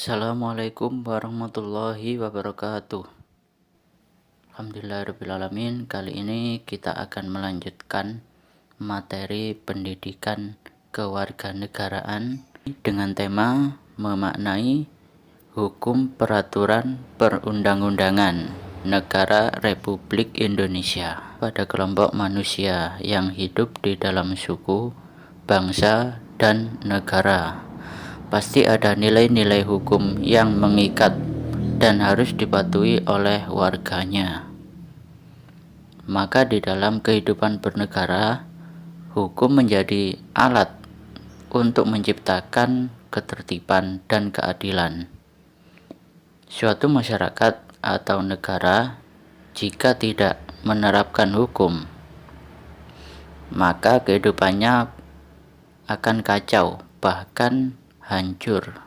Assalamualaikum warahmatullahi wabarakatuh. Alhamdulillahirrahmanirrahim. Kali ini kita akan melanjutkan materi pendidikan kewarganegaraan dengan tema memaknai hukum peraturan perundang-undangan Negara Republik Indonesia pada kelompok manusia yang hidup di dalam suku, bangsa, dan negara. Pasti ada nilai-nilai hukum yang mengikat dan harus dipatuhi oleh warganya. Maka di dalam kehidupan bernegara, hukum menjadi alat untuk menciptakan ketertiban dan keadilan. Suatu masyarakat atau negara jika tidak menerapkan hukum, maka kehidupannya akan kacau, bahkan hancur.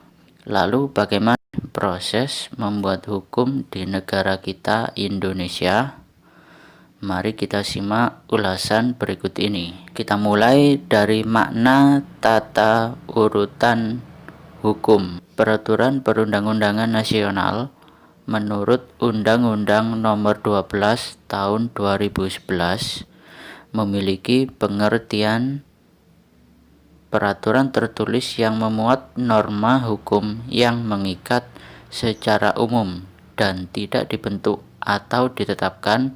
Lalu bagaimana proses membuat hukum di negara kita Indonesia? Mari kita simak ulasan berikut ini. Kita mulai dari makna tata urutan hukum. Peraturan perundang-undangan nasional menurut Undang-Undang Nomor 12 Tahun 2011 memiliki pengertian peraturan tertulis yang memuat norma hukum yang mengikat secara umum dan tidak dibentuk atau ditetapkan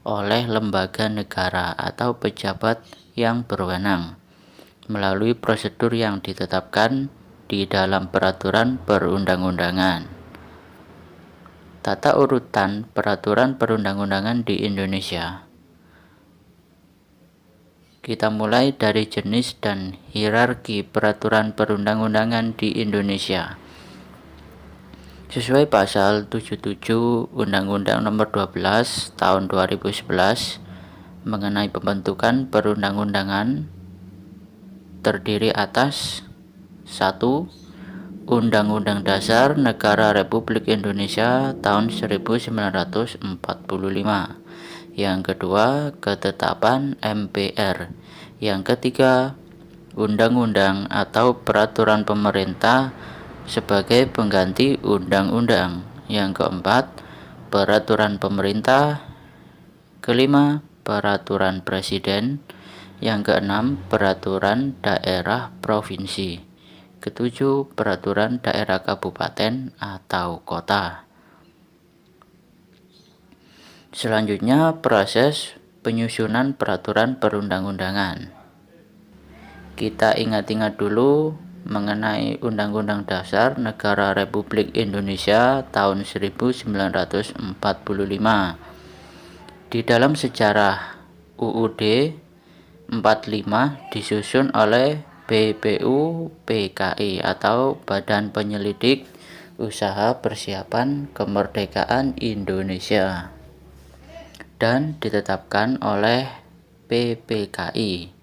oleh lembaga negara atau pejabat yang berwenang melalui prosedur yang ditetapkan di dalam peraturan perundang-undangan. Tata urutan peraturan perundang-undangan di Indonesia. Kita mulai dari jenis dan hierarki peraturan perundang-undangan di Indonesia. Sesuai pasal 77 Undang-Undang Nomor 12 Tahun 2011 mengenai pembentukan perundang-undangan terdiri atas 1. Undang-Undang Dasar Negara Republik Indonesia tahun 1945. Yang kedua, ketetapan MPR. Yang ketiga, undang-undang atau peraturan pemerintah sebagai pengganti undang-undang. Yang keempat, peraturan pemerintah. Kelima, peraturan presiden. Yang keenam, peraturan daerah provinsi. Ketujuh, peraturan daerah kabupaten atau kota. Selanjutnya, proses penyusunan peraturan perundang-undangan. Kita ingat-ingat dulu mengenai Undang-Undang Dasar Negara Republik Indonesia tahun 1945. Di dalam sejarah UUD 45 disusun oleh BPU PKI atau Badan Penyelidik Usaha Persiapan Kemerdekaan Indonesia dan ditetapkan oleh PPKI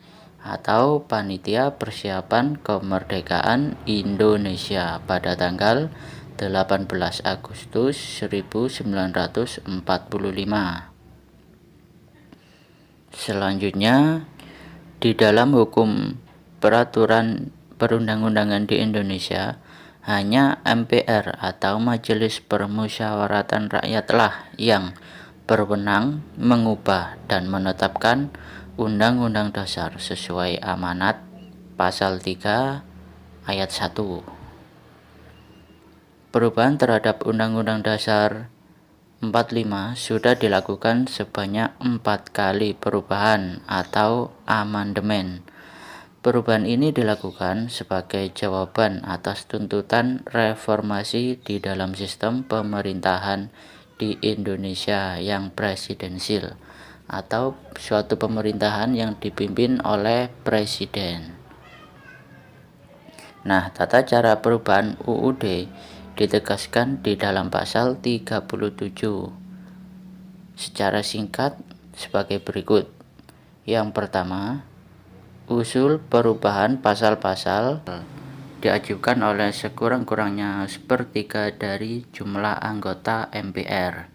atau Panitia Persiapan Kemerdekaan Indonesia pada tanggal 18 Agustus 1945. Selanjutnya, di dalam hukum peraturan perundang-undangan di Indonesia, hanya MPR atau Majelis Permusyawaratan Rakyatlah yang berwenang mengubah dan menetapkan Undang-Undang Dasar sesuai amanat pasal 3 ayat 1. Perubahan terhadap Undang-Undang Dasar 45 sudah dilakukan sebanyak 4 kali perubahan atau amandemen. Perubahan ini dilakukan sebagai jawaban atas tuntutan reformasi di dalam sistem pemerintahan di Indonesia yang presidensil atau suatu pemerintahan yang dipimpin oleh presiden. Nah, tata cara perubahan UUD ditegaskan di dalam pasal 37 secara singkat sebagai berikut. Yang pertama, usul perubahan pasal-pasal diajukan oleh sekurang-kurangnya sepertiga dari jumlah anggota MPR.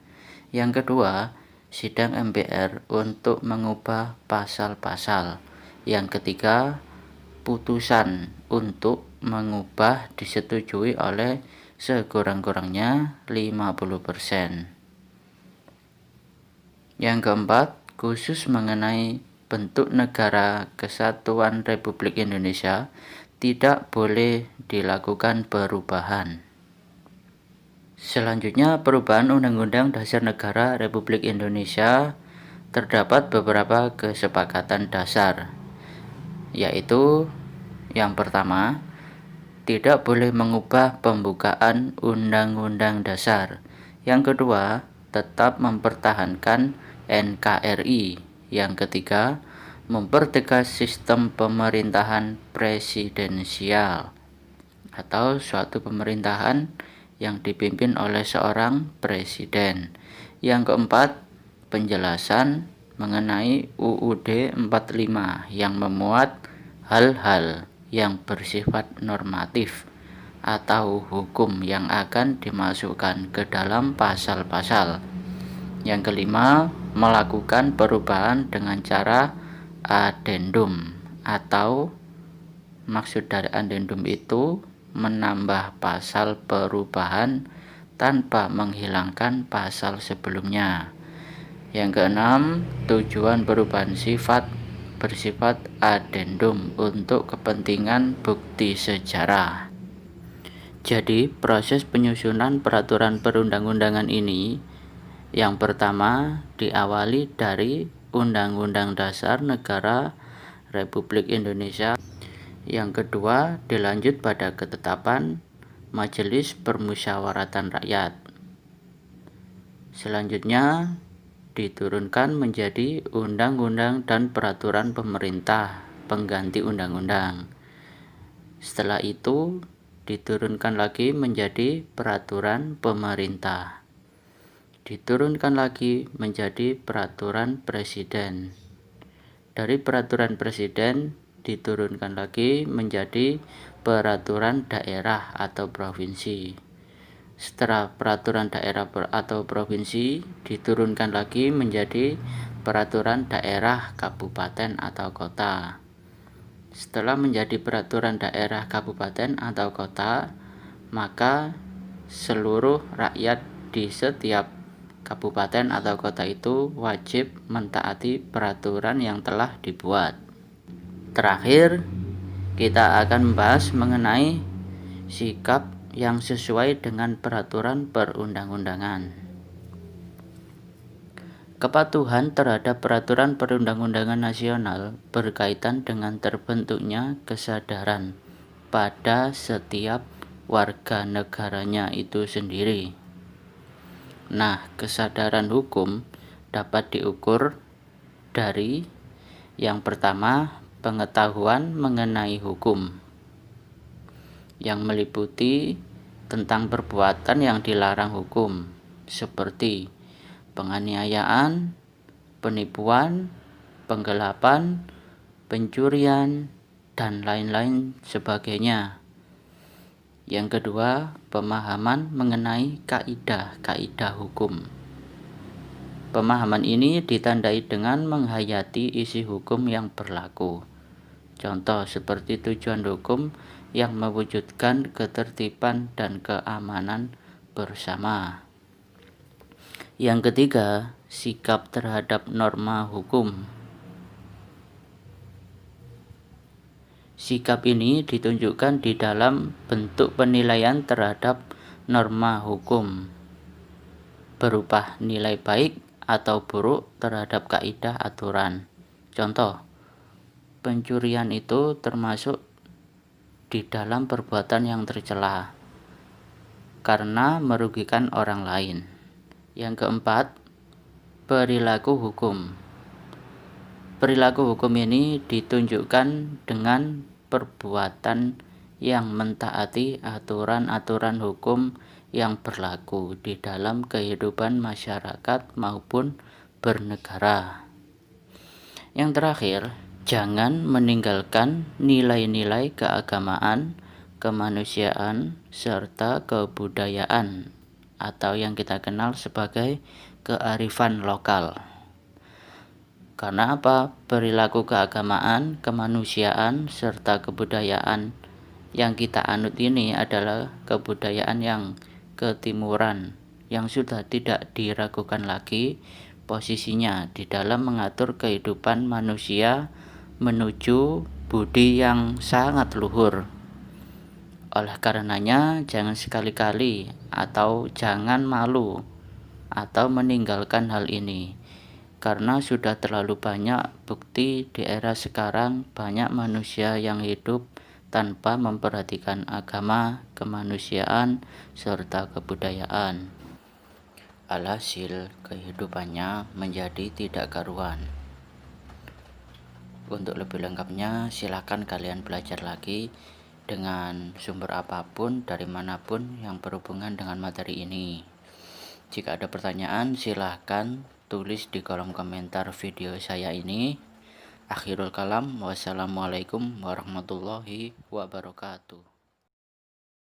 Yang kedua, sidang MPR untuk mengubah pasal-pasal. Yang ketiga, putusan untuk mengubah disetujui oleh sekurang-kurangnya 50%. Yang keempat, khusus mengenai bentuk negara kesatuan Republik Indonesia, tidak boleh dilakukan perubahan. Selanjutnya, perubahan Undang-Undang Dasar Negara Republik Indonesia terdapat beberapa kesepakatan dasar, yaitu yang pertama, tidak boleh mengubah pembukaan Undang-Undang Dasar. Yang kedua, tetap mempertahankan NKRI. Yang ketiga, mempertegas sistem pemerintahan presidensial atau suatu pemerintahan yang dipimpin oleh seorang presiden. Yang keempat, penjelasan mengenai UUD 45 yang memuat hal-hal yang bersifat normatif atau hukum yang akan dimasukkan ke dalam pasal-pasal. Yang kelima, melakukan perubahan dengan cara adendum atau maksud dari adendum itu menambah pasal perubahan tanpa menghilangkan pasal sebelumnya. Yang keenam, tujuan perubahan bersifat adendum untuk kepentingan bukti sejarah. Jadi, proses penyusunan peraturan perundang-undangan ini yang pertama diawali dari Undang-Undang Dasar Negara Republik Indonesia. Yang kedua, dilanjut pada ketetapan Majelis Permusyawaratan Rakyat. Selanjutnya, diturunkan menjadi undang-undang dan peraturan pemerintah pengganti undang-undang. Setelah itu, diturunkan lagi menjadi peraturan pemerintah. Diturunkan lagi menjadi peraturan presiden. Dari peraturan presiden diturunkan lagi menjadi peraturan daerah atau provinsi. Setelah peraturan daerah atau provinsi diturunkan lagi menjadi peraturan daerah, kabupaten atau kota. Setelah menjadi peraturan daerah, kabupaten atau kota, maka seluruh rakyat di setiap kabupaten atau kota itu wajib mentaati peraturan yang telah dibuat. Terakhir, kita akan membahas mengenai sikap yang sesuai dengan peraturan perundang-undangan. Kepatuhan terhadap peraturan perundang-undangan nasional berkaitan dengan terbentuknya kesadaran pada setiap warga negaranya itu sendiri. Nah, kesadaran hukum dapat diukur dari yang pertama, pengetahuan mengenai hukum yang meliputi tentang perbuatan yang dilarang hukum seperti penganiayaan, penipuan, penggelapan, pencurian, dan lain-lain sebagainya. Yang kedua, pemahaman mengenai kaidah-kaidah hukum. Pemahaman ini ditandai dengan menghayati isi hukum yang berlaku. Contoh seperti tujuan hukum yang mewujudkan ketertiban dan keamanan bersama. Yang ketiga, sikap terhadap norma hukum. Sikap ini ditunjukkan di dalam bentuk penilaian terhadap norma hukum, berupa nilai baik atau buruk terhadap kaidah aturan. Contoh, pencurian itu termasuk di dalam perbuatan yang tercela karena merugikan orang lain. Yang keempat, perilaku hukum. Perilaku hukum ini ditunjukkan dengan perbuatan yang mentaati aturan-aturan hukum yang berlaku di dalam kehidupan masyarakat maupun bernegara. Yang terakhir, jangan meninggalkan nilai-nilai keagamaan, kemanusiaan, serta kebudayaan atau yang kita kenal sebagai kearifan lokal. Karena apa? Perilaku keagamaan, kemanusiaan, serta kebudayaan yang kita anut ini adalah kebudayaan yang ketimuran, yang sudah tidak diragukan lagi posisinya di dalam mengatur kehidupan manusia menuju budi yang sangat luhur. Oleh karenanya, jangan sekali-kali atau jangan malu atau meninggalkan hal ini, karena sudah terlalu banyak bukti di era sekarang banyak manusia yang hidup tanpa memperhatikan agama, kemanusiaan, serta kebudayaan. Alhasil, kehidupannya menjadi tidak karuan. Untuk lebih lengkapnya, silakan kalian belajar lagi dengan sumber apapun, dari manapun yang berhubungan dengan materi ini. Jika ada pertanyaan, silahkan tulis di kolom komentar video saya ini. Akhirul kalam, wassalamualaikum warahmatullahi wabarakatuh.